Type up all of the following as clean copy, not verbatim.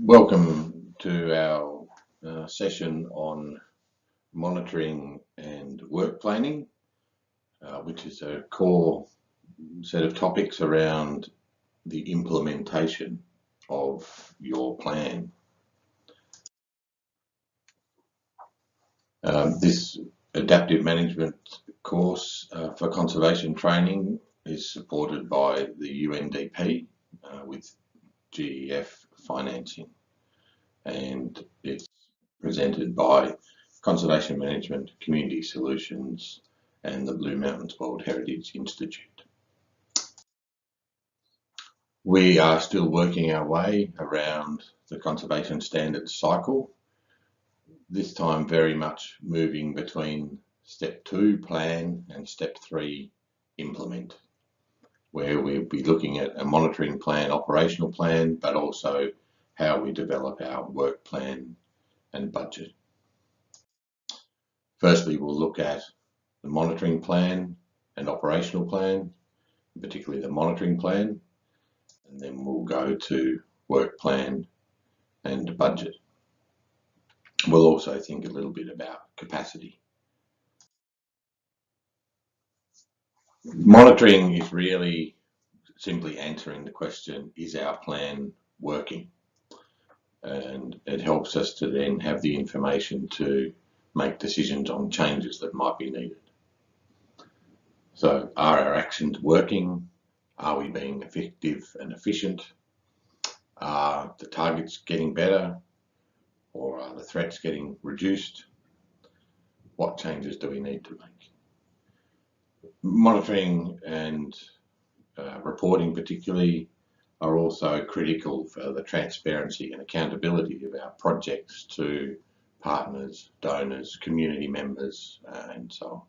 Welcome to our session on monitoring and work planning, which is a core set of topics around the implementation of your plan. This adaptive management course for conservation training is supported by the UNDP with GEF financing, and it's presented by Conservation Management, Community Solutions and the Blue Mountains World Heritage Institute. We are still working our way around the conservation standards cycle, this time very much moving between step 2, plan, and step 3, implement, where we'll be looking at a monitoring plan, operational plan, but also how we develop our work plan and budget. Firstly, we'll look at the monitoring plan and operational plan, particularly the monitoring plan, and then we'll go to work plan and budget. We'll also think a little bit about capacity. Monitoring is really simply answering the question, is our plan working? And it helps us to then have the information to make decisions on changes that might be needed. So are our actions working? Are we being effective and efficient? Are the targets getting better, or are the threats getting reduced? What changes do we need to make? Monitoring and reporting particularly are also critical for the transparency and accountability of our projects to partners, donors, community members, and so on.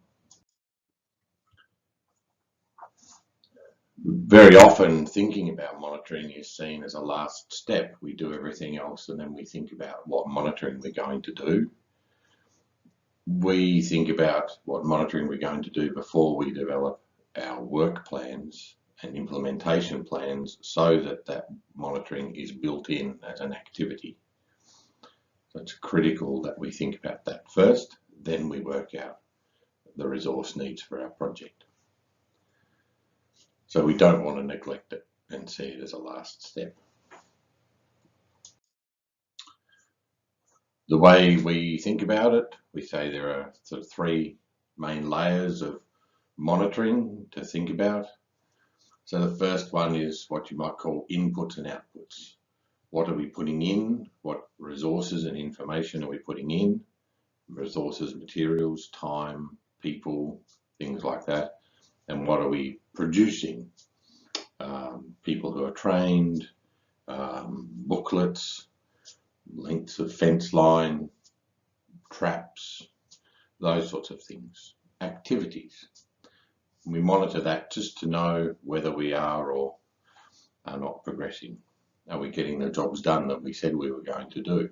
Very often thinking about monitoring is seen as a last step. We do everything else and then we think about what monitoring we're going to do. We think about what monitoring we're going to do before we develop our work plans and implementation plans so that that monitoring is built in as an activity. So it's critical that we think about that first, then we work out the resource needs for our project. So we don't want to neglect it and see it as a last step. The way we think about it, we say there are sort of 3 main layers of monitoring to think about. So the first one is what you might call inputs and outputs. What are we putting in? What resources and information are we putting in? Resources, materials, time, people, things like that. And what are we producing? People who are trained, booklets, lengths of fence line, traps, those sorts of things, activities. We monitor that just to know whether we are or are not progressing. Are we getting the jobs done that we said we were going to do?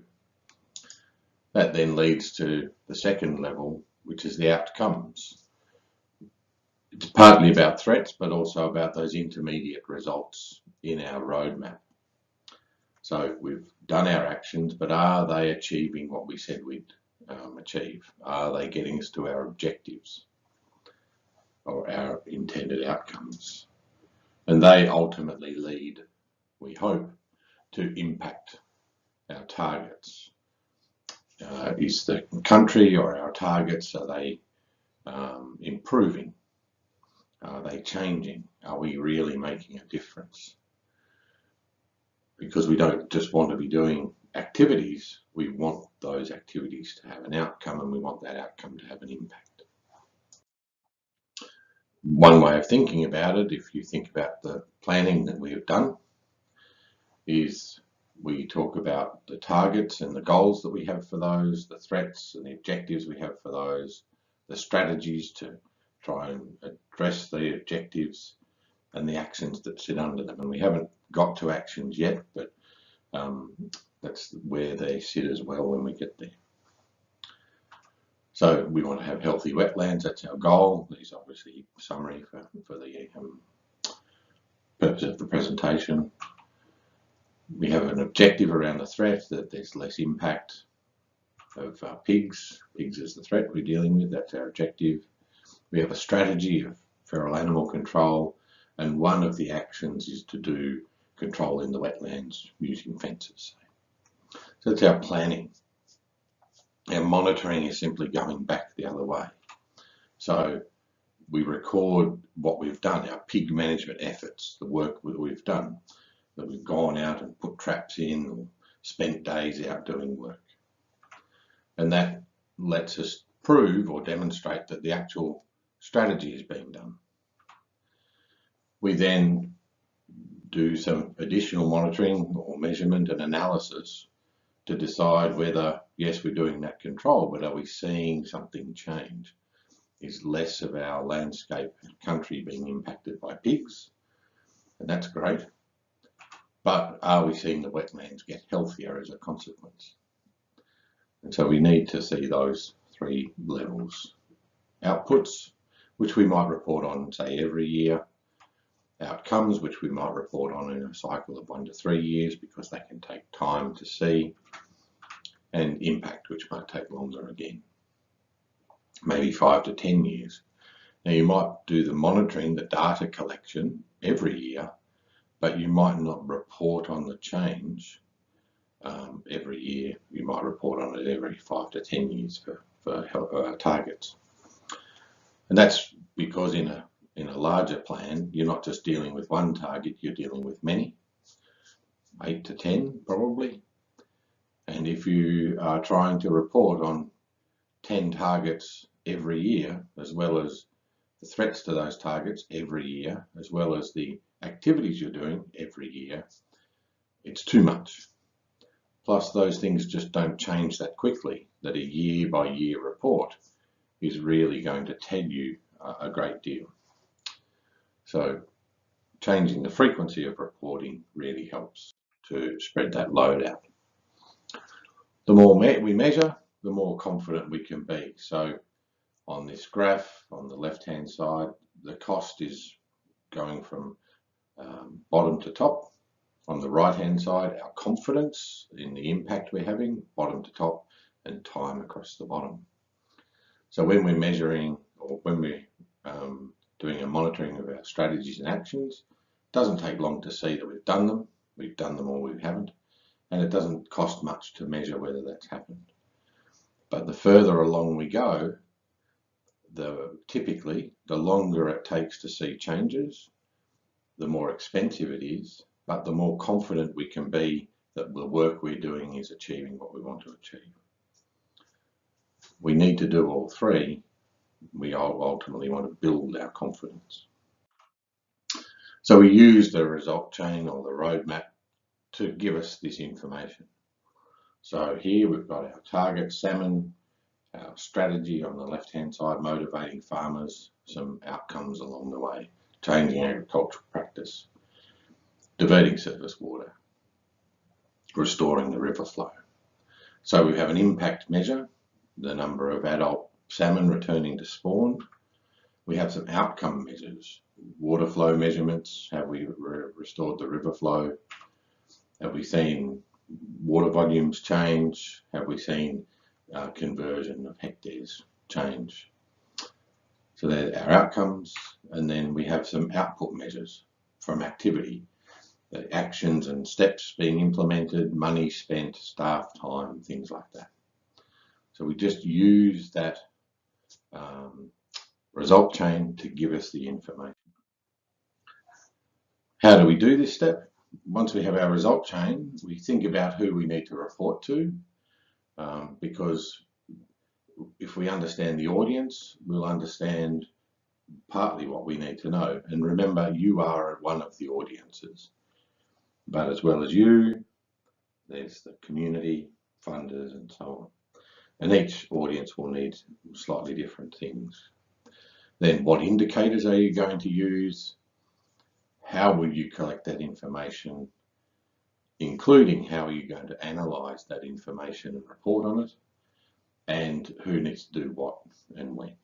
That then leads to the second level, which is the outcomes. It's partly about threats, but also about those intermediate results in our roadmap. So we've done our actions, but are they achieving what we said we'd achieve? Are they getting us to our objectives or our intended outcomes? And they ultimately lead, we hope, to impact our targets. Is the country or our targets, are they improving? Are they changing? Are we really making a difference? Because we don't just want to be doing activities, we want those activities to have an outcome, and we want that outcome to have an impact. One way of thinking about it, if you think about the planning that we have done, is we talk about the targets and the goals that we have for those, the threats and the objectives we have for those, the strategies to try and address the objectives, and the actions that sit under them. And we haven't got to actions yet, but that's where they sit as well when we get there. So we want to have healthy wetlands, that's our goal. These are obviously summary for the purpose of the presentation. We have an objective around the threat, that there's less impact of pigs. Pigs is the threat we're dealing with, that's our objective. We have a strategy of feral animal control, and one of the actions is to do control in the wetlands using fences. So that's our planning. Our monitoring is simply going back the other way. So we record what we've done, our pig management efforts, the work that we've done, that we've gone out and put traps in or spent days out doing work. And that lets us prove or demonstrate that the actual strategy is being done. We then do some additional monitoring or measurement and analysis to decide whether, yes, we're doing that control, but are we seeing something change? Is less of our landscape and country being impacted by pigs? And that's great. But are we seeing the wetlands get healthier as a consequence? And so we need to see those three levels. Outputs, which we might report on, say, every year. Outcomes, which we might report on in a cycle of 1 to 3 years, because they can take time to see. And impact, which might take longer again, maybe 5 to 10 years. Now you might do the monitoring, the data collection every year, but you might not report on the change every year. You might report on it every 5 to 10 years for targets. And that's because in a larger plan, you're not just dealing with one target, you're dealing with many, 8 to 10 probably. And if you are trying to report on 10 targets every year, as well as the threats to those targets every year, as well as the activities you're doing every year, it's too much. Plus, those things just don't change that quickly, that a year-by-year report is really going to tell you a great deal. So changing the frequency of reporting really helps to spread that load out. The more we measure, the more confident we can be. So on this graph, on the left-hand side, the cost is going from bottom to top. On the right-hand side, our confidence in the impact we're having, bottom to top, and time across the bottom. So when we're measuring, or when we're doing a monitoring of our strategies and actions, it doesn't take long to see that we've done them or we haven't. And it doesn't cost much to measure whether that's happened. But the further along we go, typically the longer it takes to see changes, the more expensive it is, but the more confident we can be that the work we're doing is achieving what we want to achieve. We need to do all three. We ultimately want to build our confidence. So we use the result chain or the roadmap to give us this information. So here we've got our target salmon, our strategy on the left-hand side, motivating farmers, some outcomes along the way, changing agricultural practice, diverting surface water, restoring the river flow. So we have an impact measure, the number of adult salmon returning to spawn. We have some outcome measures, water flow measurements, have we restored the river flow? Have we seen water volumes change? Have we seen conversion of hectares change? So they're our outcomes, and then we have some output measures from activity, the actions and steps being implemented, money spent, staff time, things like that. So we just use that result chain to give us the information. How do we do this step? Once we have our result chain, we think about who we need to report to, because if we understand the audience, we'll understand partly what we need to know. And remember, you are one of the audiences. But as well as you, there's the community, funders, and so on. And each audience will need slightly different things. Then what indicators are you going to use? How will you collect that information, including how are you going to analyse that information and report on it, and who needs to do what and when.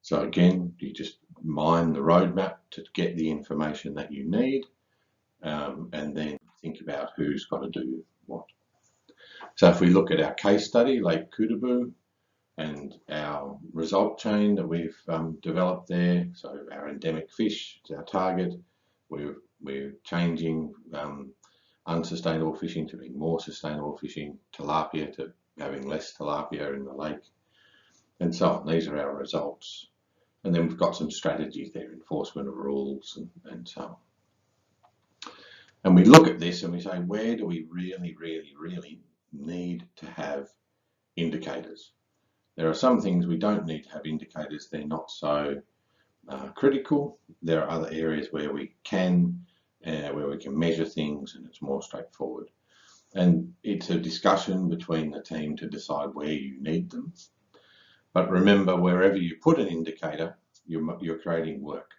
So again, you just mine the roadmap to get the information that you need, and then think about who's got to do what. So if we look at our case study, Lake Koodabu, and our result chain that we've developed there, so our endemic fish is our target. We're changing unsustainable fishing to being more sustainable fishing, tilapia to having less tilapia in the lake, and so on. These are our results. And then we've got some strategies there, enforcement of rules and so on. And we look at this and we say, where do we really, really, really need to have indicators? There are some things we don't need to have indicators. They're not so critical. There are other areas where we can measure things and it's more straightforward. And it's a discussion between the team to decide where you need them. But remember, wherever you put an indicator, you're creating work.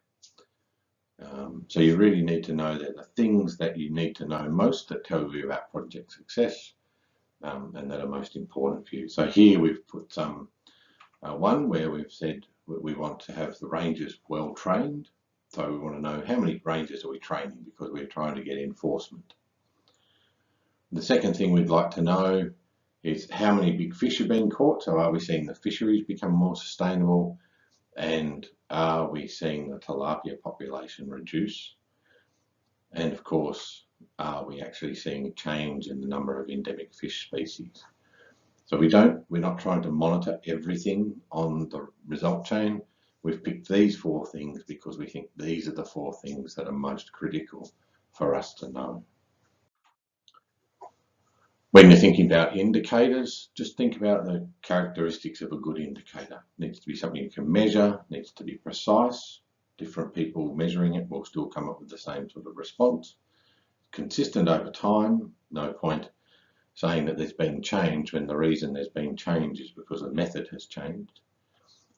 So you really need to know that the things that you need to know most that tell you about project success and that are most important for you. So here we've put some one where we've said we want to have the rangers well trained. So we want to know how many rangers are we training because we're trying to get enforcement. The second thing we'd like to know is how many big fish have been caught. So are we seeing the fisheries become more sustainable? And are we seeing the tilapia population reduce? And of course, are we actually seeing a change in the number of endemic fish species? So we're not trying to monitor everything on the result chain. We've picked these 4 things because we think these are the 4 things that are most critical for us to know. When you're thinking about indicators, just think about the characteristics of a good indicator. It needs to be something you can measure, needs to be precise. Different people measuring it will still come up with the same sort of response. Consistent over time, no point saying that there's been change when the reason there's been change is because the method has changed.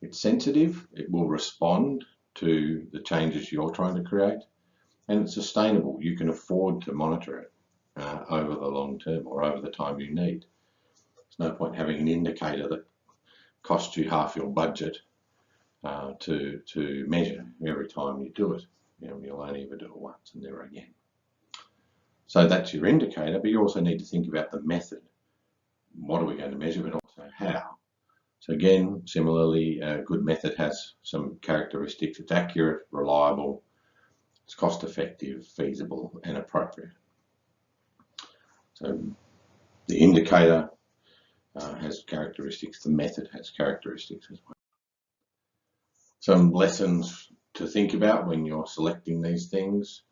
It's sensitive, it will respond to the changes you're trying to create, and it's sustainable. You can afford to monitor it over the long term or over the time you need. There's no point having an indicator that costs you half your budget to measure every time you do it. You'll only ever do it once and never again. So that's your indicator, but you also need to think about the method. What are we going to measure, but also how? So again, similarly, a good method has some characteristics. It's accurate, reliable, it's cost effective, feasible, and appropriate. So the indicator has characteristics, the method has characteristics as well. Some lessons to think about when you're selecting these things.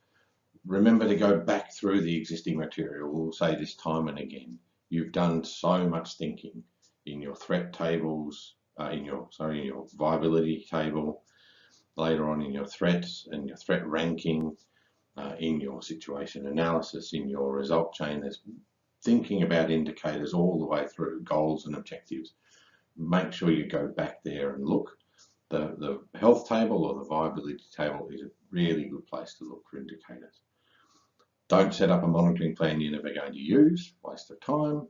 Remember to go back through the existing material. We'll say this time and again. You've done so much thinking in your threat tables, in your viability table, later on in your threats and your threat ranking, in your situation analysis, in your result chain. There's thinking about indicators all the way through, goals and objectives. Make sure you go back there and look. The health table or the viability table is a really good place to look for indicators. Don't set up a monitoring plan you're never going to use, waste of time,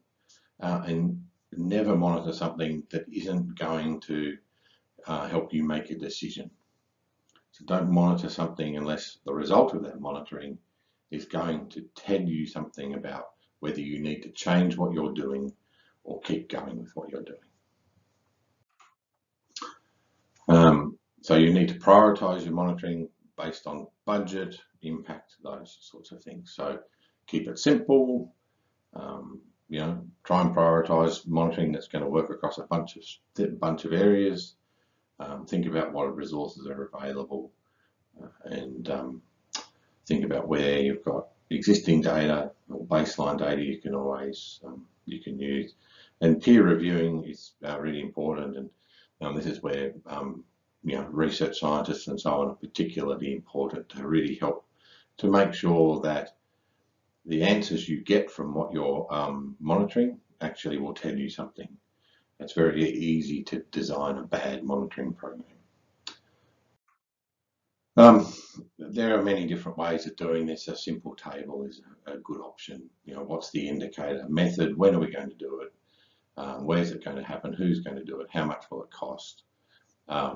and never monitor something that isn't going to help you make a decision. So don't monitor something unless the result of that monitoring is going to tell you something about whether you need to change what you're doing or keep going with what you're doing. So you need to prioritize your monitoring based on budget, impact, those sorts of things. So keep it simple, try and prioritize monitoring that's going to work across a bunch of areas. Think about what resources are available and think about where you've got existing data or baseline data you can always you can use. And peer reviewing is really important, and this is where research scientists and so on are particularly important to really help to make sure that the answers you get from what you're monitoring actually will tell you something. It's very easy to design a bad monitoring program. There are many different ways of doing this. A simple table is a good option. What's the indicator? Method, when are we going to do it? Where's it going to happen? Who's going to do it? How much will it cost?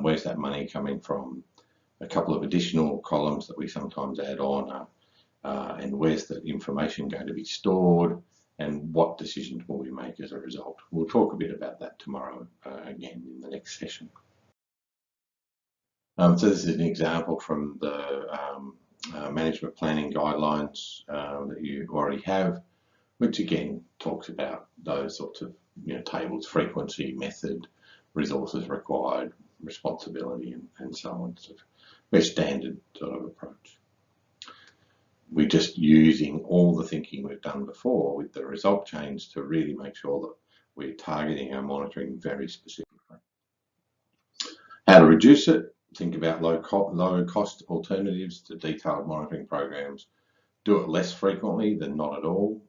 Where's that money coming from? A couple of additional columns that we sometimes add on are and where's the information going to be stored, and what decisions will we make as a result. We'll talk a bit about that tomorrow again in the next session. So this is an example from the management planning guidelines that you already have, which again talks about those sorts of tables: frequency, method, resources required, responsibility, and so on. So very standard sort of approach. We're just using all the thinking we've done before with the result chains to really make sure that we're targeting our monitoring very specifically. How to reduce it: think about low cost alternatives to detailed monitoring programs. Do it less frequently than not at all.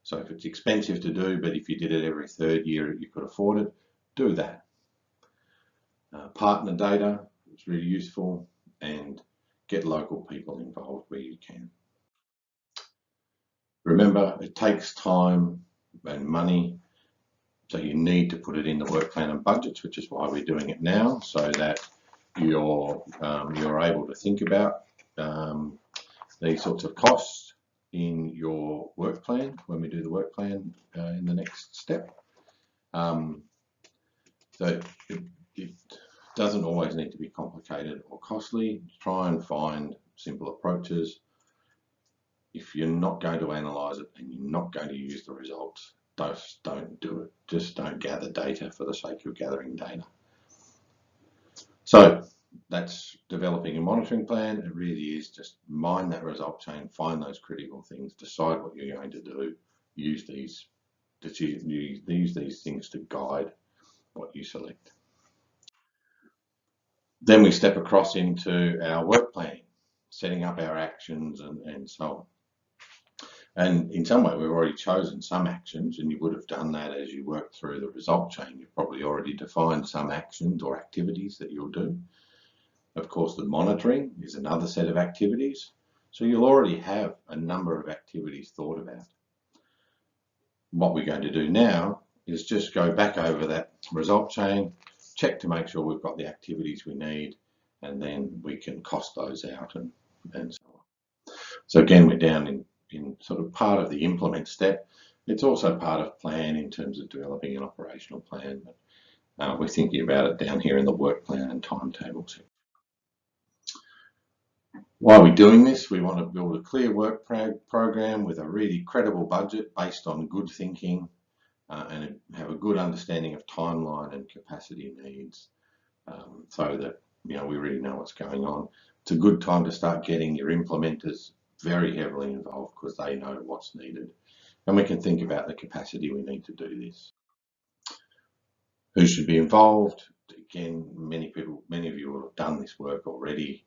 So if it's expensive to do, but if you did it every third year you could afford it, do that. Partner data is really useful, and get local people involved where you can. Remember, it takes time and money, so you need to put it in the work plan and budgets, which is why we're doing it now, so that you're able to think about these sorts of costs in your work plan when we do the work plan in the next step. So it doesn't always need to be complicated or costly. Try and find simple approaches. If you're not going to analyse it and you're not going to use the results, don't do it. Just don't gather data for the sake of gathering data. So that's developing a monitoring plan. It really is just mine that result chain, find those critical things, decide what you're going to do, use these things to guide what you select. Then we step across into our work planning, setting up our actions and so on. And in some way, we've already chosen some actions, and you would have done that as you work through the result chain. You've probably already defined some actions or activities that you'll do. Of course, the monitoring is another set of activities. So you'll already have a number of activities thought about. What we're going to do now is just go back over that result chain, check to make sure we've got the activities we need, and then we can cost those out and so on. So again, we're down in sort of part of the implement step. It's also part of plan in terms of developing an operational plan, but we're thinking about it down here in the work plan and timetables. Why are we doing this? We want to build a clear work program with a really credible budget based on good thinking and have a good understanding of timeline and capacity needs so that we really know what's going on. It's a good time to start getting your implementers very heavily involved because they know what's needed, and we can think about the capacity we need to do this. Who should be involved? Again, many of you will have done this work already.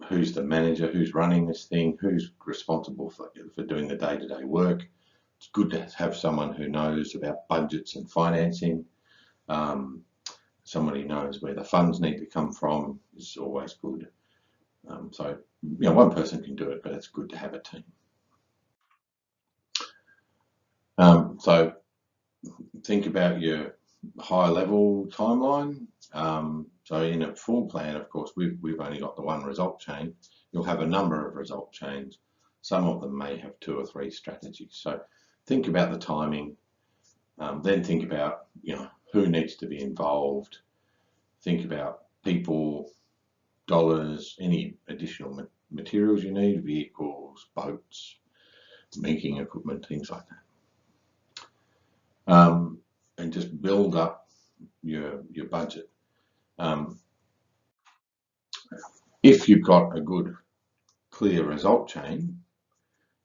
Who's the manager, who's running this thing, who's responsible for doing the day-to-day work. It's good to have someone who knows about budgets and financing. Somebody knows where the funds need to come from is always good. So one person can do it, but it's good to have a team. So think about your high-level timeline. So in a full plan, of course, we've only got the one result chain. You'll have a number of result chains. Some of them may have 2 or 3 strategies. So think about the timing. Then think about who needs to be involved. Think about people, dollars, any additional materials you need, vehicles, boats, making equipment, things like that. And just build up your budget. If you've got a good, clear result chain,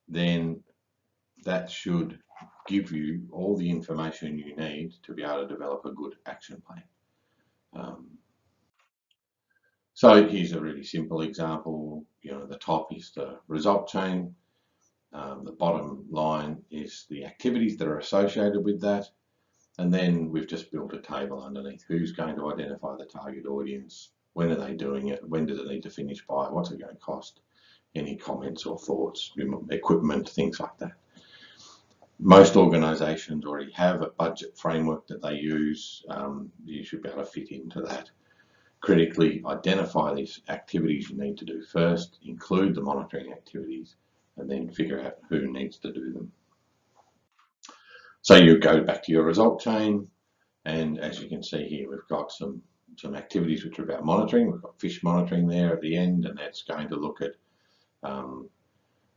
then that should give you all the information you need to be able to develop a good action plan. So here's a really simple example. The top is the result chain. The bottom line is the activities that are associated with that. And then we've just built a table underneath. Who's going to identify the target audience? When are they doing it? When does it need to finish by? What's it going to cost? Any comments or thoughts? Equipment, things like that. Most organisations already have a budget framework that they use. You should be able to fit into that. Critically identify these activities you need to do first, include the monitoring activities, and then figure out who needs to do them. So you go back to your result chain, and as you can see here, we've got some activities which are about monitoring. We've got fish monitoring there at the end, and that's going to look at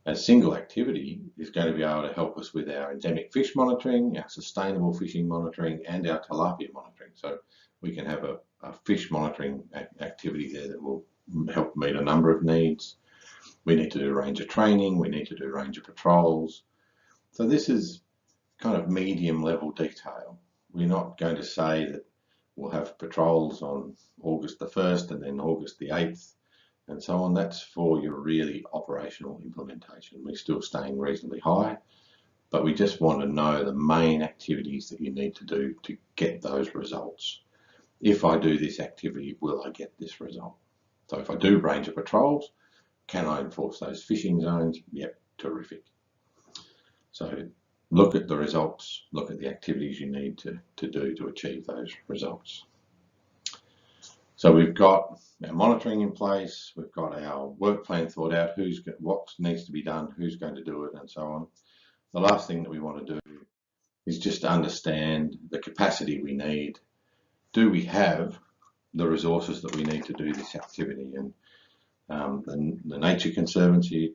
a single activity is going to be able to help us with our endemic fish monitoring, our sustainable fishing monitoring, and our tilapia monitoring. So we can have a fish monitoring activity there that will help meet a number of needs. We need to do ranger training, we need to do ranger patrols. So this is kind of medium level detail. We're not going to say that we'll have patrols on August the 1st and then August the 8th and so on. That's for your really operational implementation. We're still staying reasonably high, but we just want to know the main activities that you need to do to get those results. If I do this activity, will I get this result? So if I do ranger patrols, can I enforce those fishing zones? Yep, terrific. So look at the results, look at the activities you need to do to achieve those results. So we've got our monitoring in place, we've got our work plan thought out, what needs to be done, who's going to do it, and so on. The last thing that we want to do is just to understand the capacity we need. Do we have the resources that we need to do this activity? And the Nature Conservancy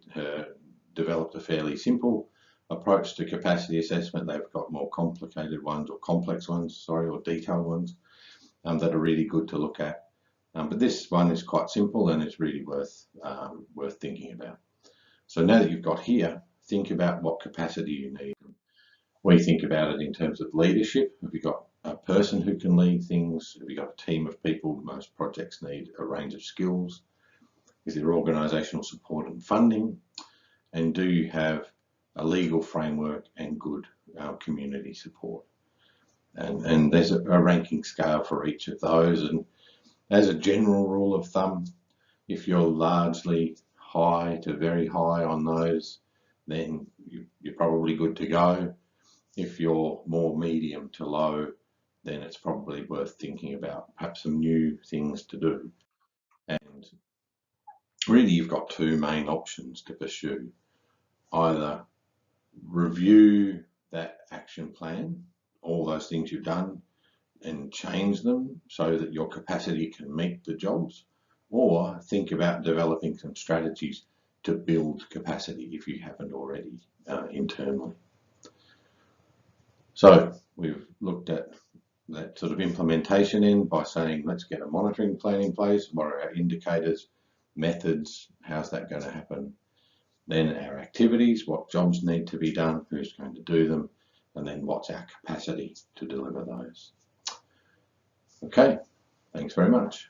developed a fairly simple approach to capacity assessment. They've got more complicated ones, or complex ones, sorry, or detailed ones that are really good to look at. But this one is quite simple and it's really worth thinking about. So now that you've got here, think about what capacity you need. We think about it in terms of leadership. Have you got a person who can lead things? Have you got a team of people? Most projects need a range of skills. Is there organisational support and funding? And do you have a legal framework and good community support? And there's a ranking scale for each of those. And as a general rule of thumb, if you're largely high to very high on those, then you're probably good to go. If you're more medium to low, then it's probably worth thinking about perhaps some new things to do. And really, you've got two main options to pursue. Either review that action plan, all those things you've done, and change them so that your capacity can meet the jobs, or think about developing some strategies to build capacity if you haven't already internally. So we've looked at that sort of implementation end by saying, let's get a monitoring plan in place. What are our indicators, methods? How's that going to happen? Then our activities, what jobs need to be done, who's going to do them, and then what's our capacity to deliver those. Okay, thanks very much.